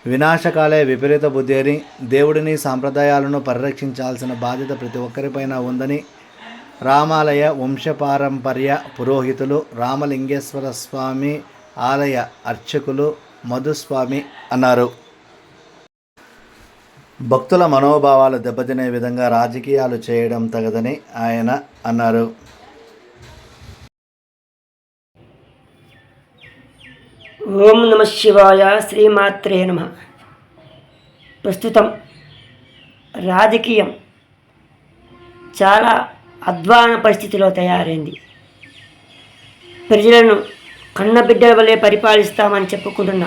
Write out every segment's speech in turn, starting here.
వినాశకాలే విపరీత బుద్ధి అని, దేవుడిని సాంప్రదాయాలను పరిరక్షించాల్సిన బాధ్యత ప్రతి ఒక్కరిపైన ఉందని రామాలయ వంశపారంపర్య పురోహితులు రామలింగేశ్వర స్వామి ఆలయ అర్చకులు మధుస్వామి అన్నారు. భక్తుల మనోభావాలు దెబ్బతినే విధంగా రాజకీయాలు చేయడం తగదని ఆయన అన్నారు. ఓం నమ శివాయ, శ్రీమాత్రే నమ. ప్రస్తుతం రాజకీయం చాలా అధ్వాన పరిస్థితిలో తయారైంది. ప్రజలను కన్నబిడ్డల వలె పరిపాలిస్తామని చెప్పుకుంటున్న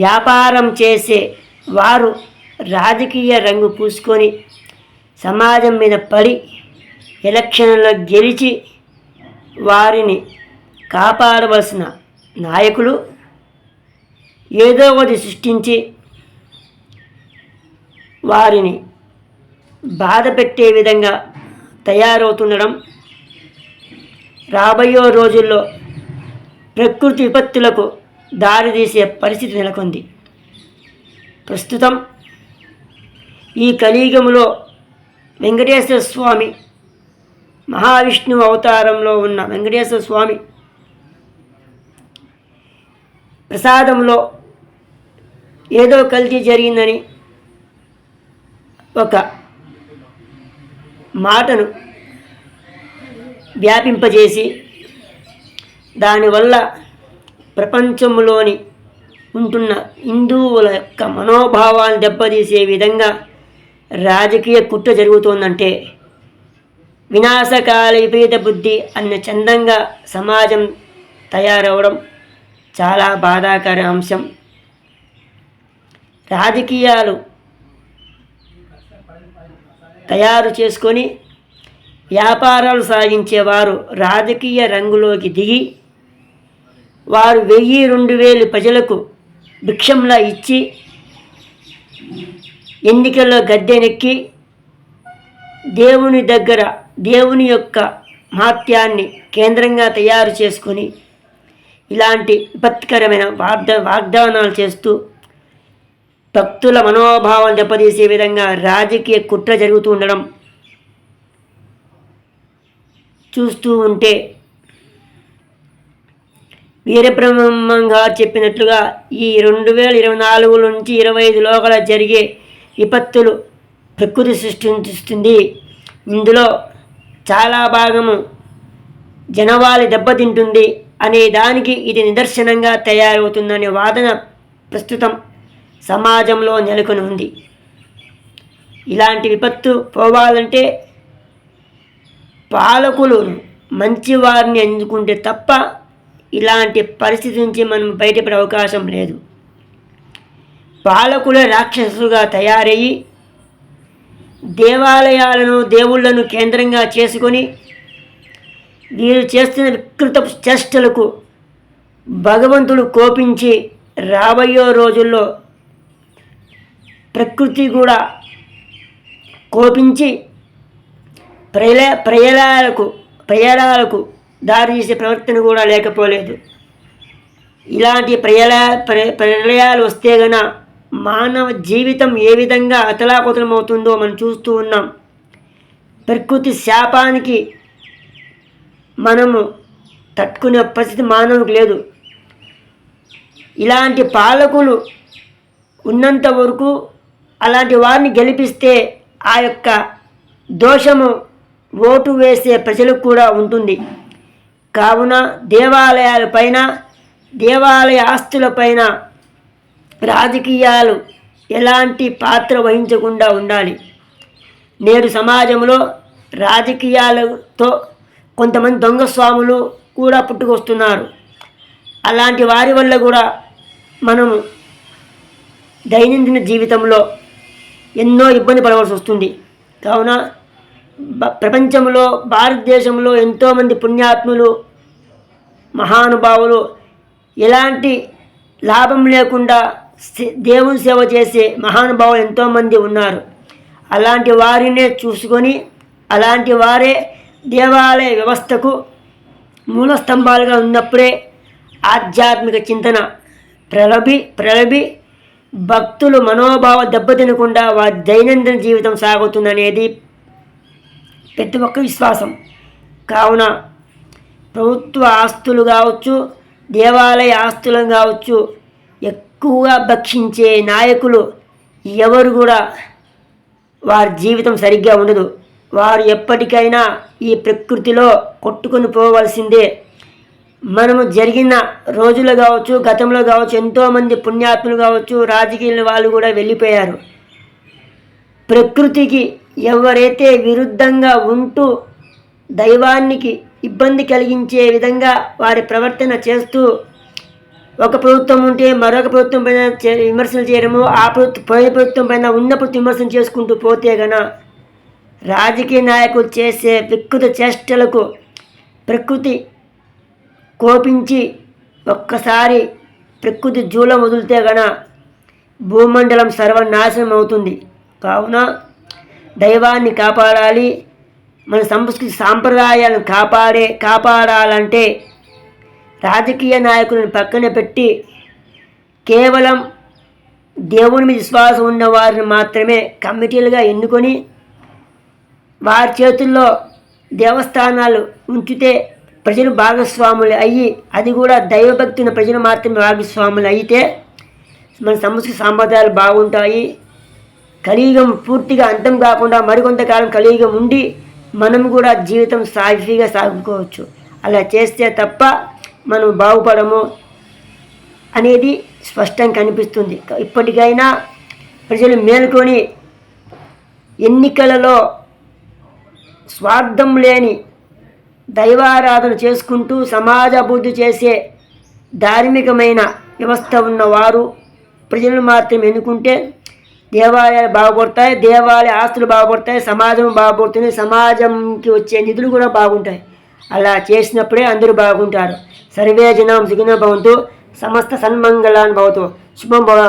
వ్యాపారం చేసే వారు రాజకీయ రంగు పూసుకొని సమాజం మీద పడి ఎలక్షన్లో గెలిచి వారిని కాపాడవలసిన నాయకులు ఏదో ఒకటి సృష్టించి వారిని బాధ పెట్టే విధంగా తయారవుతుండడం రాబోయే రోజుల్లో ప్రకృతి విపత్తులకు దారితీసే పరిస్థితి నెలకొంది. ప్రస్తుతం ఈ కలియుగంలో వెంకటేశ్వర స్వామి, మహావిష్ణువు అవతారంలో ఉన్న వెంకటేశ్వర స్వామి ప్రసాదంలో ఏదో కల్తీ జరిగిందని ఒక మాటను వ్యాపింపజేసి దానివల్ల ప్రపంచంలోని ఉంటున్న హిందువుల యొక్క మనోభావాన్ని దెబ్బతీసే విధంగా రాజకీయ కుట్ర జరుగుతోందంటే వినాశకాల విపరీత బుద్ధి అన్న చందంగా సమాజం తయారవడం చాలా బాధాకర అంశం. రాజకీయాలు తయారు చేసుకొని వ్యాపారాలు సాగించేవారు రాజకీయ రంగులోకి దిగి వారు 1000-2000 ప్రజలకు భిక్షంలా ఇచ్చి ఎన్నికల్లో గద్దెనెక్కి దేవుని దగ్గర దేవుని యొక్క మహాత్యాన్ని కేంద్రంగా తయారు చేసుకొని ఇలాంటి విపత్కరమైన వాగ్దానాలు చేస్తూ భక్తుల మనోభావం దెబ్బతీసే విధంగా రాజకీయ కుట్ర జరుగుతూ ఉండడం చూస్తూ ఉంటే వీరబ్రహ్మం గారు చెప్పినట్లుగా ఈ 2024 నుంచి 25 లోపల జరిగే విపత్తులు ప్రకృతి సృష్టిస్తుంది. ఇందులో చాలా భాగము జనవాళి దెబ్బతింటుంది అనే దానికి ఇది నిదర్శనంగా తయారవుతుందనే వాదన ప్రస్తుతం సమాజంలో నెలకొని ఉంది. ఇలాంటి విపత్తు పోవాలంటే పాలకులు మంచివారిని ఎన్నుకుంటే తప్ప ఇలాంటి పరిస్థితి నుంచి మనం బయటపడే అవకాశం లేదు. పాలకులే రాక్షసులుగా తయారయ్యి దేవాలయాలను దేవుళ్లను కేంద్రంగా చేసుకొని వీరు చేస్తున్న వికృత చేష్టలకు భగవంతుడు కోపించి రాబోయే రోజుల్లో ప్రకృతి కూడా కోపించి ప్రయాణాలకు దారి చేసే ప్రవర్తన కూడా లేకపోలేదు. ఇలాంటి ప్రళయాలు వస్తే గన మానవ జీవితం ఏ విధంగా అతలాకుతలమవుతుందో మనం చూస్తూ ఉన్నాం. ప్రకృతి శాపానికి మనము తట్టుకునే పరిస్థితి మానవునికి లేదు. ఇలాంటి పాలకులు ఉన్నంత వరకు అలాంటి వారిని గెలిపిస్తే ఆ యొక్క దోషము ఓటు వేసే ప్రజలకు కూడా ఉంటుంది. కావున దేవాలయాలపైన దేవాలయ ఆస్తులపైన రాజకీయాలు ఎలాంటి పాత్ర వహించకుండా ఉండాలి. నేడు సమాజంలో రాజకీయాలతో కొంతమంది దొంగ స్వాములు కూడా పుట్టుకొస్తున్నారు. అలాంటి వారి వల్ల కూడా మనము దైనందిన జీవితంలో ఎన్నో ఇబ్బంది పడవలసి వస్తుంది. కావున ప్రపంచంలో భారతదేశంలో ఎంతోమంది పుణ్యాత్ములు మహానుభావులు ఎలాంటి లాభం లేకుండా దేవుని సేవ చేసే మహానుభావులు ఎంతోమంది ఉన్నారు. అలాంటి వారినే చూసుకొని అలాంటి వారే దేవాలయ వ్యవస్థకు మూల స్తంభాలుగా ఉన్నప్పుడే ఆధ్యాత్మిక చింతన ప్రలభి భక్తులు మనోభావం దెబ్బతినకుండా వారి దైనందిన జీవితం సాగుతుందనేది ప్రతి ఒక్క విశ్వాసం. కావున ప్రభుత్వ ఆస్తులు కావచ్చు, దేవాలయ ఆస్తులు కావచ్చు, ఎక్కువగా భక్షించే నాయకులు ఎవరు కూడా వారి జీవితం సరిగ్గా ఉండదు. వారు ఎప్పటికైనా ఈ ప్రకృతిలో కొట్టుకొని పోవలసిందే. మనము జరిగిన రోజులు కావచ్చు, గతంలో కావచ్చు, ఎంతోమంది పుణ్యాత్ములు కావచ్చు, రాజకీయ వాళ్ళు కూడా వెళ్ళిపోయారు. ప్రకృతికి ఎవరైతే విరుద్ధంగా ఉంటూ దైవానికి ఇబ్బంది కలిగించే విధంగా వారి ప్రవర్తన చేస్తూ ఒక ప్రభుత్వం ఉంటే మరొక ప్రభుత్వం పైన విమర్శలు చేయడము, ఆ ప్రభుత్వం పైన ఉన్న ప్రభుత్వం విమర్శలు చేసుకుంటూ పోతే గన రాజకీయ నాయకులు చేసే వికృత చేష్టలకు ప్రకృతి కోపించి ఒక్కసారి ప్రకృతి జూలం వదిలితే గన భూమండలం సర్వనాశనం అవుతుంది. కావున దైవాన్ని కాపాడాలి. మన సంస్కృతి సాంప్రదాయాలను కాపాడాలంటే రాజకీయ నాయకులను పక్కన పెట్టి కేవలం దేవుని మీద విశ్వాసం ఉన్న వారిని మాత్రమే కమిటీలుగా ఎన్నుకొని వారి చేతుల్లో దేవస్థానాలు ఉంచితే ప్రజలు భాగస్వాములు అయ్యి, అది కూడా దైవభక్తిని ప్రజలు మాత్రమే భాగస్వాములు అయితే మన సంస్కృతి సాంప్రదాయాలు బాగుంటాయి. కలియుగం పూర్తిగా అంతం కాకుండా మరికొంతకాలం కలియుగం ఉండి మనం కూడా జీవితం సాఫీగా సాగుకోవచ్చు. అలా చేస్తే తప్ప మనం బాగుపడము అనేది స్పష్టంగా కనిపిస్తుంది. ఇప్పటికైనా ప్రజలు మేలుకొని ఎన్నికలలో స్వార్థం లేని దైవారాధన చేసుకుంటూ సమాజ అభివృద్ధి చేసే ధార్మికమైన వ్యవస్థ ఉన్నవారు ప్రజలను మాత్రం ఎన్నుకుంటే దేవాలయాలు బాగుపడతాయి, దేవాలయ ఆస్తులు బాగుపడతాయి, సమాజం బాగుపడుతుంది, సమాజంకి వచ్చే నిధులు కూడా బాగుంటాయి. అలా చేసినప్పుడే అందరూ బాగుంటారు. సర్వే జనం సుఖినో భవంతు, సమస్త సన్మంగళాన్ని భవతు. శుభం భవ.